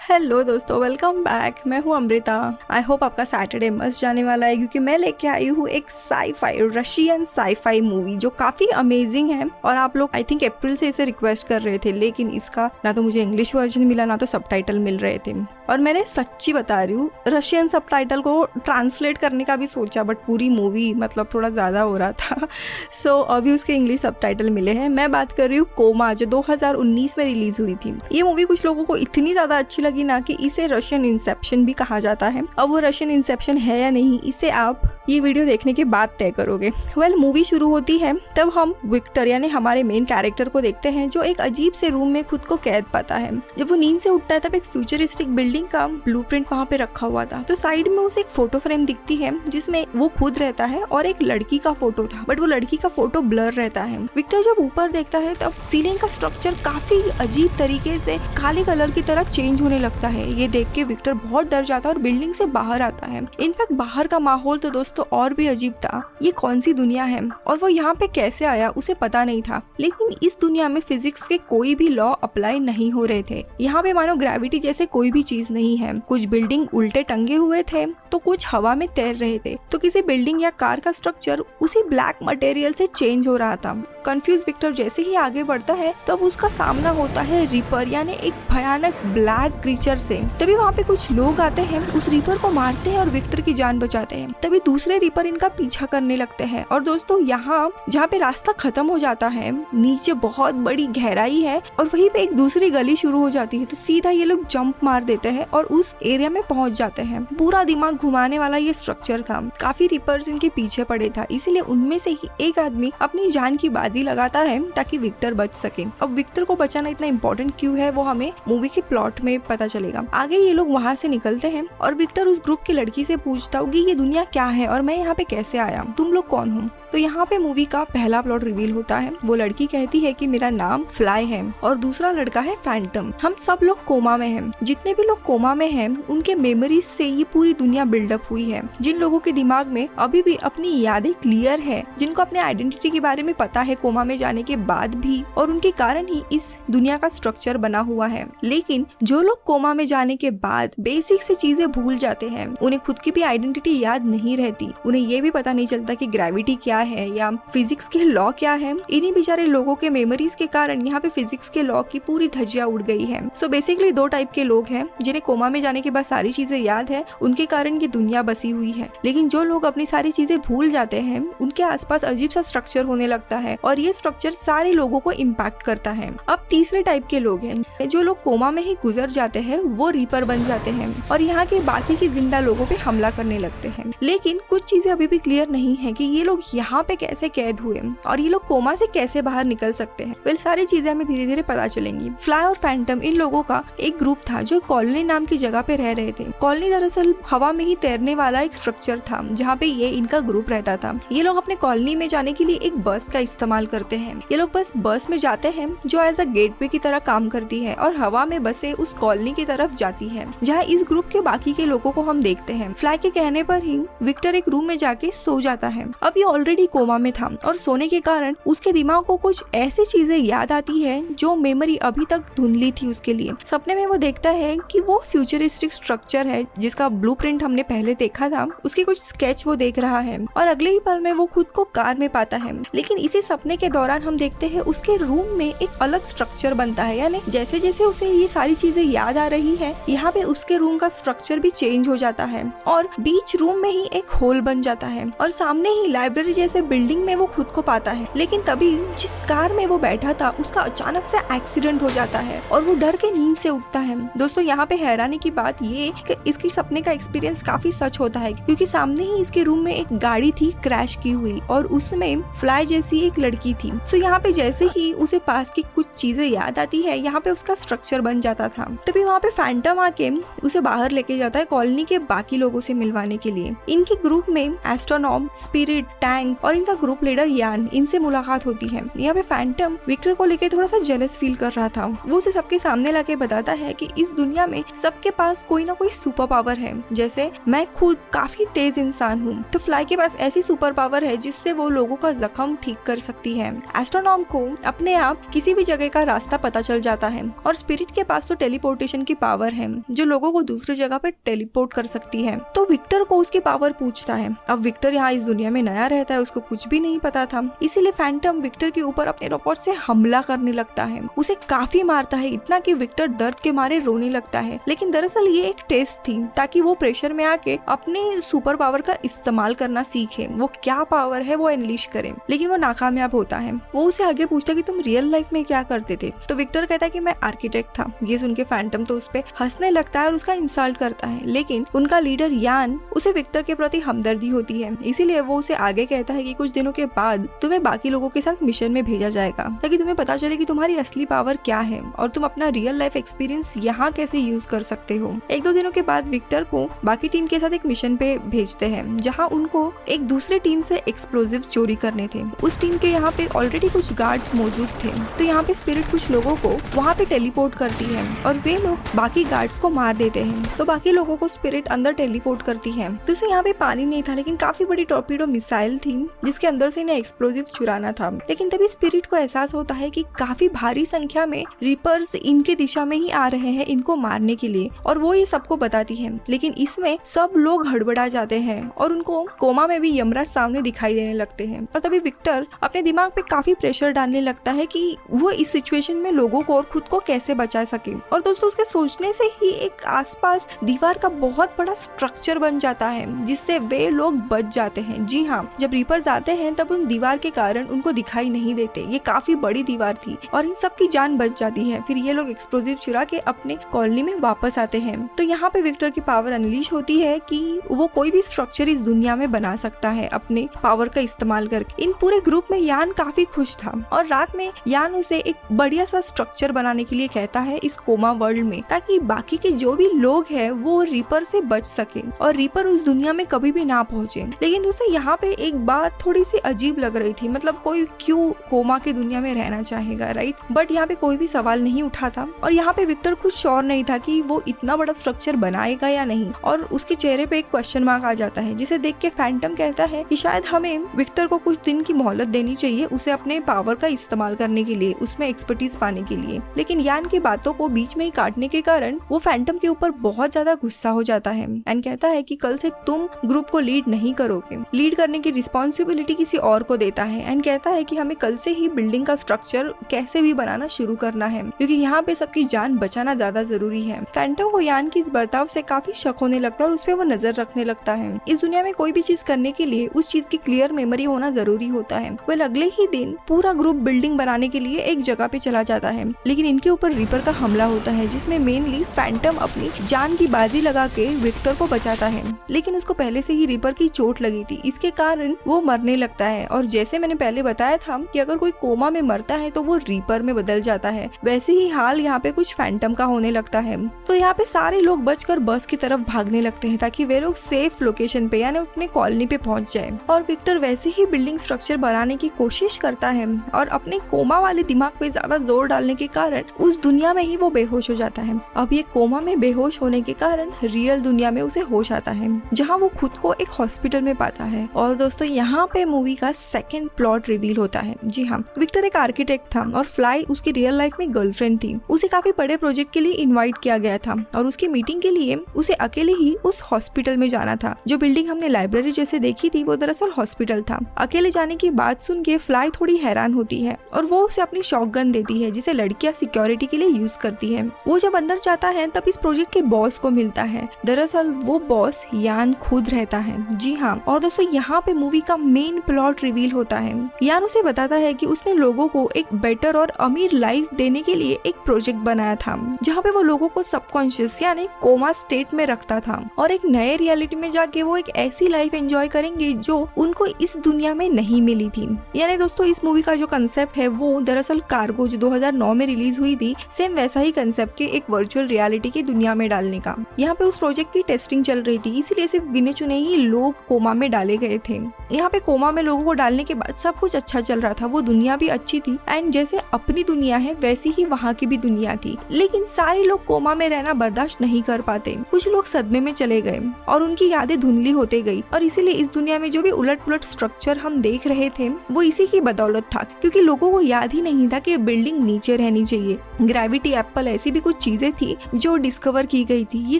Hello दोस्तों, welcome back. मैं हूँ अमृता। आई होप आपका सैटरडे मस्त जाने वाला है क्योंकि मैं लेके आई हूँ एक साईफाई रशियन साईफाई मूवी जो काफी अमेजिंग है। और आप लोग आई थिंक अप्रैल से इसे रिक्वेस्ट कर रहे थे, लेकिन इसका ना तो मुझे इंग्लिश वर्जन मिला ना तो सबटाइटल मिल रहे थे। और मैंने सच्ची बता रही हूँ, रशियन सबटाइटल को ट्रांसलेट करने का भी सोचा, बट पूरी मूवी मतलब थोड़ा ज्यादा हो रहा था सो अभी उसके इंग्लिश सबटाइटल मिले हैं। मैं बात कर रही हूँ कोमा, जो 2019 में रिलीज हुई थी। ये मूवी कुछ लोगों को इतनी ज्यादा अच्छी लगी ना कि इसे रशियन इंसेप्शन भी कहा जाता है। अब वो रशियन इंसेप्शन है या नहीं, इसे आप ये वीडियो देखने के बाद तय करोगे। मूवी शुरू होती है तब हम विक्टर यानी हमारे मेन कैरेक्टर को देखते हैं, जो एक अजीब से रूम में खुद को कैद पाता है। जब वो नींद से उठता है तब एक फ्यूचरिस्टिक बिल्डिंग का ब्लूप्रिंट वहाँ पे रखा हुआ था। तो साइड में उसे एक फोटो फ्रेम दिखती है जिसमें वो खुद रहता है और एक लड़की का फोटो था, बट वो लड़की का फोटो ब्लर रहता है। विक्टर जब ऊपर देखता है तब सीलिंग का स्ट्रक्चर काफी अजीब तरीके से काले कलर की तरह चेंज होने लगता है। ये देख के विक्टर बहुत डर जाता है और बिल्डिंग से बाहर आता है। इनफैक्ट बाहर का माहौल तो दोस्तों और भी अजीब था। ये कौन सी दुनिया है और वो यहाँ पे कैसे आया उसे पता नहीं था। लेकिन इस दुनिया में फिजिक्स के कोई भी लॉ अप्लाई नहीं हो रहे थे। यहाँ पे मानो ग्रेविटी जैसे कोई भी चीज नहीं है। कुछ बिल्डिंग उल्टे टंगे हुए थे तो कुछ हवा में तैर रहे थे, तो किसी बिल्डिंग या कार का स्ट्रक्चर उसी ब्लैक मटेरियल से चेंज हो रहा था। कंफ्यूज विक्टर जैसे ही आगे बढ़ता है तब उसका सामना होता है रिपर यानी एक भयानक ब्लैक क्रीचर से। तभी वहाँ पे कुछ लोग आते हैं, उस रिपर को मारते हैं और विक्टर की जान बचाते हैं। तभी दूसरे रिपर इनका पीछा करने लगते हैं। और दोस्तों यहाँ जहाँ पे रास्ता खत्म हो जाता है, नीचे बहुत बड़ी गहराई है और वहीं पे एक दूसरी गली शुरू हो जाती है। तो सीधा ये लोग जंप मार देते हैं और उस एरिया में पहुंच जाते हैं। पूरा दिमाग घुमाने वाला ये स्ट्रक्चर था। काफी रिपर्स इनके पीछे पड़े था, इसीलिए उनमें से ही एक आदमी अपनी जान की बाजी लगाता है ताकि विक्टर बच सके। अब विक्टर को बचाना इतना इम्पोर्टेंट क्यों है वो हमें मूवी के प्लॉट में पता चलेगा। आगे ये लोग वहाँ से निकलते हैं और विक्टर उस ग्रुप की लड़की से पूछता है कि ये दुनिया क्या है और मैं यहाँ पे कैसे आया, तुम लोग कौन हो। तो यहाँ पे मूवी का पहला प्लॉट रिवील होता है। वो लड़की कहती है कि मेरा नाम फ्लाई है और दूसरा लड़का है फैंटम। हम सब लोग कोमा में हैं। जितने भी लोग कोमा में हैं उनके मेमोरीज से ये पूरी दुनिया बिल्डअप हुई है। जिन लोगों के दिमाग में अभी भी अपनी यादें क्लियर है, जिनको अपने आइडेंटिटी के बारे में पता है कोमा में जाने के बाद भी, और उनके कारण ही इस दुनिया का स्ट्रक्चर बना हुआ है। लेकिन जो लोग कोमा में जाने के बाद बेसिक से चीजें भूल जाते हैं, उन्हें खुद की भी आइडेंटिटी याद नहीं रहती, उन्हें ये भी पता नहीं चलता कि ग्रेविटी क्या है या फिजिक्स के लॉ क्या है। इन्हीं बेचारे लोगों के मेमोरीज के कारण यहाँ पे फिजिक्स के लॉ की पूरी धज्जियां उड़ गई है। सो बेसिकली दो टाइप के लोग हैं, जिन्हें कोमा में जाने के बाद सारी चीजें याद है, उनके कारण ये दुनिया बसी हुई है। लेकिन जो लोग अपनी सारी चीजें भूल जाते हैं, उनके आसपास अजीब सा स्ट्रक्चर होने लगता है और ये स्ट्रक्चर सारे लोगों को इम्पैक्ट करता है। अब तीसरे टाइप के लोग हैं, जो लोग कोमा में ही गुजर जाते हैं, वो रीपर बन जाते हैं और यहाँ के बाकी के जिंदा लोगों पे हमला करने लगते हैं। लेकिन कुछ चीजें अभी भी क्लियर नहीं है कि ये लोग यहाँ पे कैसे कैद हुए और ये लोग कोमा से कैसे बाहर निकल सकते हैं। सारी चीजें हमें धीरे धीरे पता चलेंगी। फ्लाई और फैंटम इन लोगों का एक ग्रुप था जो कॉलोनी नाम की जगह पे रह रहे थे। कॉलोनी दरअसल हवा में ही तैरने वाला एक स्ट्रक्चर था जहाँ पे ये इनका ग्रुप रहता था। ये लोग अपने कॉलोनी में जाने के लिए एक बस का इस्तेमाल करते हैं। ये लोग बस में जाते हैं जो एज अ गेटवे की तरह काम करती है और हवा में बसे उस कॉलोनी की तरफ जाती है जहाँ इस ग्रुप के बाकी के लोगों को हम देखते हैं। फ्लाई के कहने पर ही विक्टर एक रूम में जाके सो जाता है। अब ये ऑलरेडी कोमा में था और सोने के कारण उसके दिमाग को कुछ ऐसी चीजें याद आती है जो मेमोरी अभी तक धुंधली थी उसके लिए। सपने में वो देखता है कि वो फ्यूचरिस्टिक स्ट्रक्चर है जिसका ब्लूप्रिंट हमने पहले देखा था, उसके कुछ स्केच वो देख रहा है और अगले ही पल में वो खुद को कार में पाता है। लेकिन इसी सपने के दौरान हम देखते हैं उसके रूम में एक अलग स्ट्रक्चर बनता है, यानी जैसे जैसे उसे ये सारी चीजें याद आ रही है, यहाँ पे उसके रूम का स्ट्रक्चर भी चेंज हो जाता है और बीच रूम में ही एक होल बन जाता है और सामने ही लाइब्रेरी जैसे बिल्डिंग में वो खुद को पाता है। लेकिन तभी जिस कार में वो बैठा था उसका अचानक से एक्सीडेंट हो जाता है और वो डर के नींद से उठता है। दोस्तों यहाँ पे हैरानी की बात ये कि इसकी सपने का एक्सपीरियंस काफी सच होता है, क्योंकि सामने ही इसके रूम में एक गाड़ी थी क्रैश की हुई और उसमें फ्लाई जैसी एक लड़की थी। सो यहाँ पे जैसे ही उसे पास की कुछ चीजें याद आती है, यहाँ पे उसका स्ट्रक्चर बन जाता था। तभी वहाँ पे फैंटम आके उसे बाहर लेके जाता है कॉलोनी के बाकी लोगों से मिलवाने के लिए। इनके ग्रुप में एस्ट्रोनॉम, स्पिरिट, टैंक और इनका ग्रुप लीडर यान, इनसे मुलाकात होती है। यहाँ पे फैंटम विक्टर को लेके थोड़ा सा जेलस फील कर रहा था। वो उसे सबके सामने लाके बताता है कि इस दुनिया में सबके पास कोई ना कोई सुपर पावर है, जैसे मैं खुद काफी तेज इंसान हूँ, तो फ्लाई के पास ऐसी सुपर पावर है जिससे वो लोगों का जख्म ठीक कर सकती है। एस्ट्रोनॉम को अपने आप किसी भी जगह का रास्ता पता चल जाता है और स्पिरिट के पास तो टेलीपोर्टेशन टेलीपोर्टेशन की पावर है जो लोगों को दूसरी जगह पे टेलीपोर्ट कर सकती है। तो विक्टर को उसकी पावर पूछता है। अब विक्टर यहाँ इस दुनिया में नया रहता है, उसको कुछ भी नहीं पता था, इसीलिए फैंटम विक्टर के ऊपर अपने रोबोट से हमला करने लगता है, उसे काफी मारता है, इतना कि विक्टर दर्द के मारे रोने लगता है। लेकिन दरअसल ये एक टेस्ट थी ताकि वो प्रेशर में आके अपने सुपर पावर का इस्तेमाल करना सीखे, वो क्या पावर है वो अनलीश करे। लेकिन वो नाकामयाब होता है। वो उसे आगे पूछता कि तुम रियल लाइफ में क्या करते थे? तो विक्टर कहता है कि मैं आर्किटेक्ट था। ये सुन के फैंटम तो उस पे हंसने लगता है और उसका इंसल्ट करता है। लेकिन उनका लीडर यान, उसे विक्टर के प्रति हमदर्दी होती है, इसीलिए वो उसे आगे कहता है कि कुछ दिनों के बाद तुम्हें बाकी लोगों के साथ मिशन में भेजा जाएगा ताकि तुम्हें पता चले कि तुम्हारी असली पावर क्या है और तुम अपना रियल लाइफ एक्सपीरियंस यहाँ कैसे यूज कर सकते हो। 1-2 दिनों के बाद विक्टर को बाकी टीम के साथ एक मिशन पे भेजते हैं जहाँ उनको एक दूसरे टीम से एक्सप्लोजिव चोरी करने थे। उस टीम के यहाँ पे ऑलरेडी कुछ गार्ड्स मौजूद थे, तो यहाँ पे स्पिरिट कुछ लोगों को वहाँ पे टेलीपोर्ट करती है और वे लोग बाकी गार्ड्स को मार देते हैं। तो बाकी लोगों को स्पिरिट अंदर टेलीपोर्ट करती है। तो यहाँ पे पानी नहीं था, लेकिन काफी बड़ी टॉर्पीडो मिसाइल थी जिसके अंदर से इन्हें एक्सप्लोजिव चुराना था। लेकिन तभी स्पिरिट को एहसास होता है कि काफी भारी संख्या में रीपर्स इनके दिशा में ही आ रहे हैं इनको मारने के लिए, और वो ये सबको बताती है। लेकिन इसमें सब लोग हड़बड़ा जाते हैं और उनको कोमा में भी यमराज सामने दिखाई देने लगते हैं। और तभी विक्टर अपने दिमाग पे काफी प्रेशर डालने लगता है कि वो इस सिचुएशन में लोगों को और खुद को कैसे बचा सके। और दोस्तों उसके सोचने से ही एक आसपास दीवार का बहुत बड़ा स्ट्रक्चर बन जाता है जिससे वे लोग बच जाते हैं। जी हाँ, जब रीपर्स आते हैं तब उन दीवार के कारण उनको दिखाई नहीं देते। ये काफी बड़ी दीवार थी और इन सब की जान बच जाती है। फिर ये लोग एक्सप्लोजिव चुरा के अपने कॉलोनी में वापस आते हैं। तो यहाँ पे विक्टर की पावर अनलीश होती है कि वो कोई भी स्ट्रक्चर इस दुनिया में बना सकता है अपने पावर का इस्तेमाल करके। इन पूरे ग्रुप में यान काफी खुश था और रात में यान उसे एक बढ़िया सा स्ट्रक्चर बनाने के लिए कहता है इस कोमा वर्ल्ड में, ताकि बाकी के जो भी लोग हैं वो रीपर से बच सके और रीपर उस दुनिया में कभी भी ना पहुंचे। लेकिन दोस्तों यहाँ पे एक बात थोड़ी सी अजीब लग रही थी, मतलब कोई क्यों कोमा के दुनिया में रहना चाहेगा, राइट? बट यहाँ पे कोई भी सवाल नहीं उठा था और यहाँ पे विक्टर खुद श्योर नहीं था कि वो इतना बड़ा स्ट्रक्चर बनाएगा या नहीं, और उसके चेहरे पे एक क्वेश्चन मार्क आ जाता है, जिसे देख के फैंटम कहता है कि शायद हमें विक्टर को कुछ दिन की मोहलत देनी चाहिए उसे अपने पावर का इस्तेमाल करने के लिए, उसमें एक्सपर्टीज पाने के लिए। लेकिन यान की बातों को बीच में ही काटने के कारण वो फैंटम के ऊपर बहुत ज्यादा गुस्सा हो जाता है एंड कहता है कि कल से तुम ग्रुप को लीड नहीं करोगे। लीड करने की रिस्पॉन्सिबिलिटी किसी और को देता है एंड कहता है कि हमें कल से ही बिल्डिंग का स्ट्रक्चर कैसे भी बनाना शुरू करना है, क्योंकि यहाँ पे सबकी जान बचाना ज्यादा जरूरी है। फैंटम को यान की इस बर्ताव से काफी शक होने लगता है और उस पर वो नजर रखने लगता है। इस दुनिया में कोई भी चीज करने के लिए उस चीज की क्लियर मेमोरी होना जरूरी होता है। वह अगले ही दिन पूरा ग्रुप बिल्डिंग बनाने के लिए एक जगह पे चला जाता है, लेकिन इनके ऊपर रीपर का हमला होता है जिसमें मेनली फैंटम अपनी जान की बाजी लगा के विक्टर को बचाता है। लेकिन उसको पहले से ही रीपर की चोट लगी थी, इसके कारण वो मरने लगता है। और जैसे मैंने पहले बताया था कि अगर कोई कोमा में मरता है तो वो रीपर में बदल जाता है, वैसे ही हाल यहाँ पे कुछ फैंटम का होने लगता है। तो यहाँ पे सारे लोग बचकर बस की तरफ भागने लगते हैं ताकि वे लोग सेफ लोकेशन पे यानी अपने कॉलोनी पे पहुंच जाए। और विक्टर वैसे ही बिल्डिंग स्ट्रक्चर बनाने की कोशिश करता है और अपने कोमा वाले दिमाग पे ज्यादा जोर डालने के कारण उस दुनिया में ही वो बेहोश हो जाता है। अब ये कोमा में बेहोश होने के कारण रियल दुनिया में उसे होश आता है, जहाँ वो खुद को एक हॉस्पिटल में पाता है। और दोस्तों यहाँ पे मूवी का सेकंड प्लॉट रिवील होता है। जी हाँ, विक्टर एक आर्किटेक्ट था और फ्लाई उसकी रियल लाइफ में गर्लफ्रेंड थी। उसे काफी बड़े प्रोजेक्ट के लिए इनवाइट किया गया था और उसकी मीटिंग के लिए उसे अकेले ही उस हॉस्पिटल में जाना था। जो बिल्डिंग हमने लाइब्रेरी जैसे देखी थी वो दरअसल हॉस्पिटल था। अकेले जाने की बात सुन के फ्लाई थोड़ी हैरान होती है और वो उसे अपनी शॉटगन देती है जिसे लड़कियां सिक्योरिटी के लिए यूज करती है। वो जब अंदर जाता है तब इस प्रोजेक्ट के बॉस को मिलता है। दरअसल वो बॉस यान खुद रहता है। जी हाँ, और दोस्तों यहाँ पे मूवी का मेन प्लॉट रिवील होता है। यान उसे बताता है कि उसने लोगों को एक बेटर और अमीर लाइफ देने के लिए एक प्रोजेक्ट बनाया था, जहाँ पे वो लोगों को सबकॉन्शियस यानी कोमा स्टेट में रखता था और एक नए रियलिटी में जाके वो एक ऐसी लाइफ एंजॉय करेंगे जो उनको इस दुनिया में नहीं मिली थी। यानी दोस्तों इस मूवी का जो कंसेप्ट है वो दरअसल कार्गो जो 2009 में रिलीज हुई थी, सेम वैसा ही कंसेप्ट के एक वर्चुअल रियलिटी की दुनिया में डालने का। यहाँ पे उस प्रोजेक्ट की टेस्टिंग चल रही थी, इसीलिए सिर्फ गिने चुने ही लोग कोमा में डाले गए थे। यहाँ पे कोमा में लोगों को डालने के बाद सब कुछ अच्छा चल रहा था, वो दुनिया भी अच्छी थी एंड जैसे अपनी दुनिया है वैसी ही वहाँ की भी दुनिया थी। लेकिन सारे लोग कोमा में रहना बर्दाश्त नहीं कर पाते, कुछ लोग सदमे में चले गए और उनकी यादें धुंधली होते गई और इसीलिए इस दुनिया में जो भी उलट पुलट स्ट्रक्चर हम देख रहे थे वो इसी की बदौलत था, क्योंकि लोगों को याद ही नहीं था कि बिल्डिंग नीचे रहनी चाहिए। ग्रेविटी एप्पल ऐसी भी कुछ चीजें थी जो डिस्कवर की गई थी, ये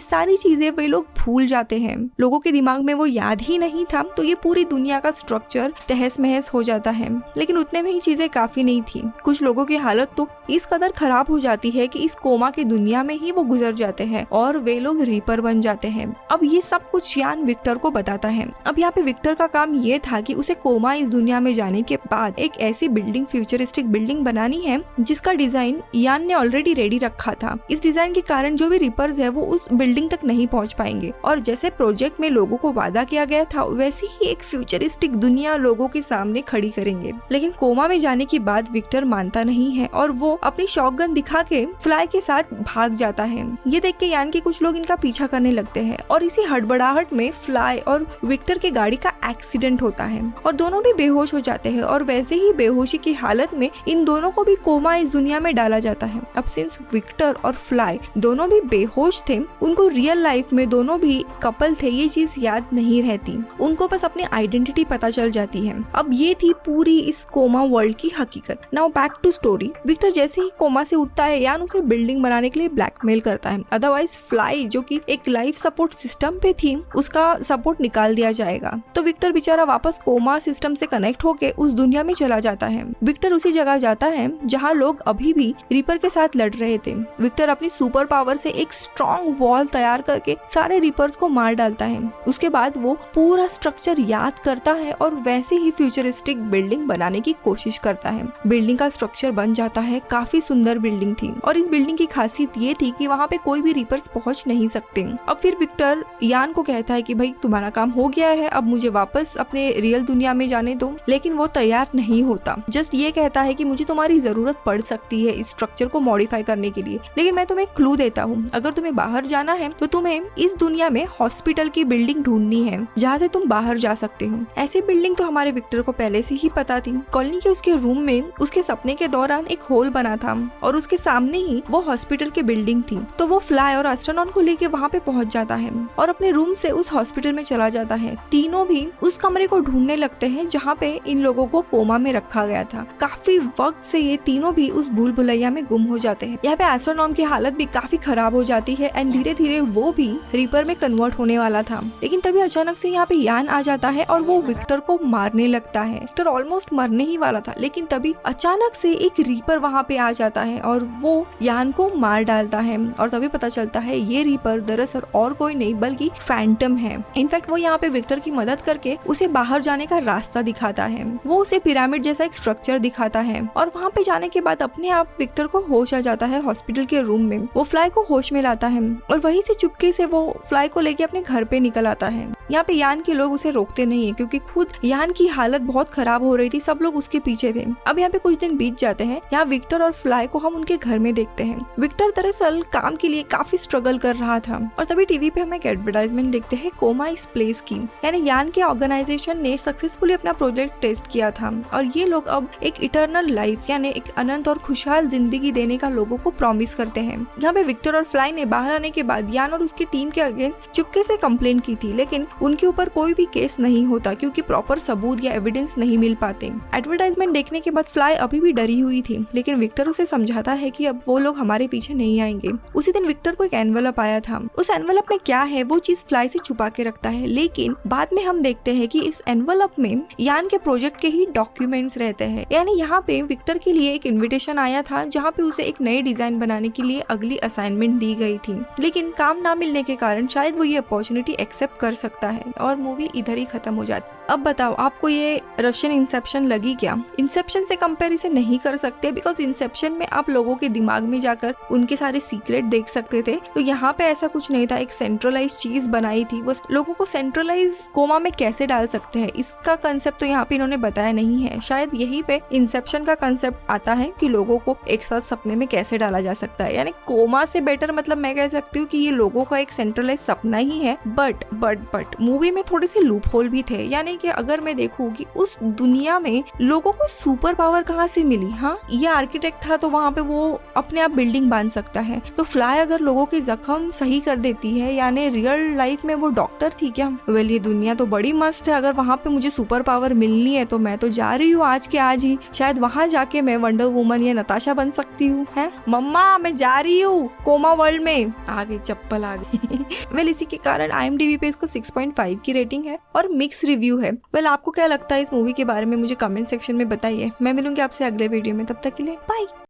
सारी चीजें वे लोग भूल जाते हैं, लोगों के दिमाग में वो याद ही नहीं था, तो ये पूरी दुनिया का स्ट्रक्चर तहस महस हो जाता है। लेकिन उतने में ही चीजें काफी नहीं थी, कुछ लोगों की हालत तो इस कदर खराब हो जाती है कि इस कोमा की दुनिया में ही वो गुजर जाते हैं और वे लोग रीपर बन जाते हैं। अब ये सब कुछ यान विक्टर को बताता है। अब यहाँ पे विक्टर का काम ये था कि उसे कोमा इस दुनिया में जाने के बाद एक ऐसी बिल्डिंग, फ्यूचरिस्टिक बिल्डिंग बनानी है जिसका डिजाइन यान ने ऑलरेडी रेडी रखा था। इस डिजाइन के कारण जो भी रीपर्स है वो उस बिल्डिंग तक नहीं पहुंच पाएंगे और जैसे प्रोजेक्ट में लोगों को वादा किया गया था वैसे ही एक फ्यूचरिस्टिक दुनिया लोगों के सामने खड़ी करेंगे। लेकिन कोमा में जाने के बाद विक्टर मानता नहीं है और वो अपनी शॉटगन दिखा के फ्लाई के साथ भाग जाता है। ये देख के यान के कुछ लोग इनका पीछा करने लगते हैं और इसी हड़बड़ाहट में फ्लाई और विक्टर की गाड़ी का एक्सीडेंट होता है और दोनों भी बेहोश हो जाते हैं और वैसे ही बेहोशी की हालत में इन दोनों को भी कोमा इस दुनिया में डाला जाता है। अब सिंस विक्टर और फ्लाई दोनों भी बेहोश थे, उनको रियल लाइफ में दोनों भी कपल थे ये चीज याद नहीं रहती, उनको बस अपनी आइडेंटिटी पता चल जाती है। अब ये थी पूरी इस कोमा वर्ल्ड की हकीकत। Now back to story. Victor जैसे ही कोमा से उठता है यान उसे बिल्डिंग बनाने के लिए ब्लैकमेल करता है, अदरवाइज फ्लाई जो कि एक लाइफ सपोर्ट सिस्टम पे थी उसका सपोर्ट निकाल दिया जाएगा। तो विक्टर बेचारा वापस कोमा सिस्टम से कनेक्ट होके उस दुनिया में चला जाता है। विक्टर उसी जगह जाता है जहाँ लोग अभी भी रीपर के साथ लड़ रहे थे। विक्टर अपनी सुपर पावर से एक स्ट्रॉन्ग वॉल तैयार करके सारे रीपर्स को मार डालता है। उसके बाद वो पूरा स्ट्रक्चर याद करता है और वैसे ही फ्यूचरिस्टिक बिल्डिंग बनाने की कोशिश करता है। बिल्डिंग का स्ट्रक्चर बन जाता है, काफी सुंदर बिल्डिंग थी और इस बिल्डिंग की खासियत ये थी कि वहाँ पे कोई भी रीपर्स पहुँच नहीं सकते। अब फिर विक्टर यान को कहता है कि भाई तुम्हारा काम हो गया है, अब मुझे वापस अपने रियल दुनिया में जाने दो, लेकिन वो तैयार नहीं होता। जस्ट ये कहता है कि मुझे तुम्हारी जरूरत पड़ सकती है इस स्ट्रक्चर को मॉडिफाई करने के लिए, लेकिन मैं तुम्हें क्लू देता हूँ, अगर तुम्हें बाहर जाना है तो तुम्हें इस दुनिया में हॉस्पिटल की बिल्डिंग ढूंढनी है जहाँ से तुम बाहर जा सकते हो। ऐसी बिल्डिंग तो हमारे विक्टर को पहले से ही पता थी। कॉलोनी के उसके रूम में उसके सपने के दौरान एक होल बना था और उसके सामने ही वो हॉस्पिटल की बिल्डिंग थी। तो वो फ्लाई और एस्ट्रोनॉट को लेके वहाँ पे पहुंच जाता है और अपने रूम से उस हॉस्पिटल में चला जाता है। तीनों भी उस कमरे को ढूंढने लगते हैं जहाँ पे इन लोगों को कोमा में रखा गया था। काफी वक्त से ये तीनों भी उस भूल भुलैया में गुम हो जाते हैं। यहाँ पे एस्ट्रोनॉट की हालत भी काफी खराब हो जाती है एंड धीरे धीरे वो भी रीपर में कन्वर्ट होने वाला था। लेकिन तभी अचानक से यहाँ पे यान आ जाता है और वो विक्टर को मारने लगता है। विक्टर ऑलमोस्ट मरने ही वाला था, लेकिन तभी अचानक से एक रीपर वहाँ पे आ जाता है और वो यान को मार डालता है और तभी पता चलता है ये रीपर दरअसल और कोई नहीं बल्कि फैंटम है। इनफैक्ट वो यहाँ पे विक्टर की मदद करके उसे बाहर जाने का रास्ता दिखाता है। वो उसे पिरामिड जैसा एक स्ट्रक्चर दिखाता है और वहाँ पे जाने के बाद अपने आप विक्टर को होश आ जाता है हॉस्पिटल के रूम में। वो फ्लाई को होश में लाता है और वहीं से चुपके से वो फ्लाई को लेके अपने घर पे निकल आता है। यहाँ पे यान के लोग उसे रोकते नहीं है क्योंकि खुद यान की हालत बहुत खराब हो रही थी, सब लोग उसके पीछे थे। अब यहाँ पे कुछ दिन बीत जाते हैं। यहाँ विक्टर और फ्लाई को हम उनके घर में देखते हैं। विक्टर दरअसल काम के लिए काफी स्ट्रगल कर रहा था और तभी टीवी पे हम एक एडवर्टाइजमेंट देखते हैं कोमा इस प्लेस की, यानी यान के ऑर्गेनाइजेशन ने सक्सेसफुली अपना प्रोजेक्ट टेस्ट किया था और ये लोग अब एक इटर्नल लाइफ यानी एक अनंत और खुशहाल जिंदगी देने का लोगों को प्रॉमिस करते हैं। यहाँ पे विक्टर और फ्लाई ने बाहर आने के बाद यान और उसकी टीम के अगेंस्ट चुपके से कंप्लेंट की थी, लेकिन उनके ऊपर कोई भी केस नहीं होता क्योंकि प्रॉपर सबूत या एविडेंस नहीं मिल पाते। एडवर्टाइजमेंट देखने के बाद फ्लाई अभी भी डरी हुई थी, लेकिन विक्टर उसे समझाता है कि अब वो लोग हमारे पीछे नहीं आएंगे। उसी दिन विक्टर को एक एनवेलप आया था। उस एनवेलप में क्या है वो चीज फ्लाई से छुपा के रखता है, लेकिन बाद में हम देखते हैं कि इस एनवेलप में यान के प्रोजेक्ट के ही डॉक्यूमेंट्स रहते हैं। यानी यहाँ पे विक्टर के लिए एक इन्विटेशन आया था जहाँ पे उसे एक नई डिजाइन बनाने के लिए अगली असाइनमेंट दी गई थी, लेकिन काम ना मिलने के कारण शायद वो ये अपॉर्चुनिटी एक्सेप्ट कर सकता है और मूवी इधर ही खत्म हो जाती। अब बताओ आपको ये रशियन इंसेप्शन लगी क्या? इंसेप्शन से कंपैरिजन नहीं कर सकते बिकॉज इंसेप्शन में आप लोगों के दिमाग में जाकर उनके सारे सीक्रेट देख सकते थे, तो यहाँ पे ऐसा कुछ नहीं था। एक सेंट्रलाइज चीज बनाई थी, वो लोगों को सेंट्रलाइज कोमा में कैसे डाल सकते हैं इसका कंसेप्ट तो यहाँ पे इन्होंने बताया नहीं है। शायद यही पे इंसेप्शन का कंसेप्ट आता है कि लोगों को एक साथ सपने में कैसे डाला जा सकता है। यानी कोमा से बेटर मतलब मैं कह सकती हूँ कि ये लोगों का एक सेंट्रलाइज सपना ही है। बट मूवी में थोड़े से लूप होल भी थे, यानी नहीं कि अगर मैं देखूँ कि उस दुनिया में लोगों को सुपर पावर कहाँ से मिली। हाँ, ये आर्किटेक्ट था तो वहाँ पे वो अपने आप बिल्डिंग बांध सकता है, तो फ्लाई अगर लोगों के जख्म सही कर देती है, यानी रियल लाइफ में वो डॉक्टर थी क्या? वेल, ये दुनिया तो बड़ी मस्त है। अगर वहाँ पे मुझे सुपर पावर मिलनी है तो मैं तो जा रही हूँ आज के आज ही। शायद वहाँ जाके मैं वंडर वुमन या नताशा बन सकती हूँ। है मम्मा, मैं जा रही हूँ कोमा वर्ल्ड में। आ गई, चप्पल आ गई। वेल, इसी के कारण IMDb पे इसको 6.5 की रेटिंग है और मिक्स रिव्यू है। वेल, आपको क्या लगता है इस मूवी के बारे में मुझे कमेंट सेक्शन में बताइए। मैं मिलूंगी आपसे अगले वीडियो में, तब तक के लिए बाय।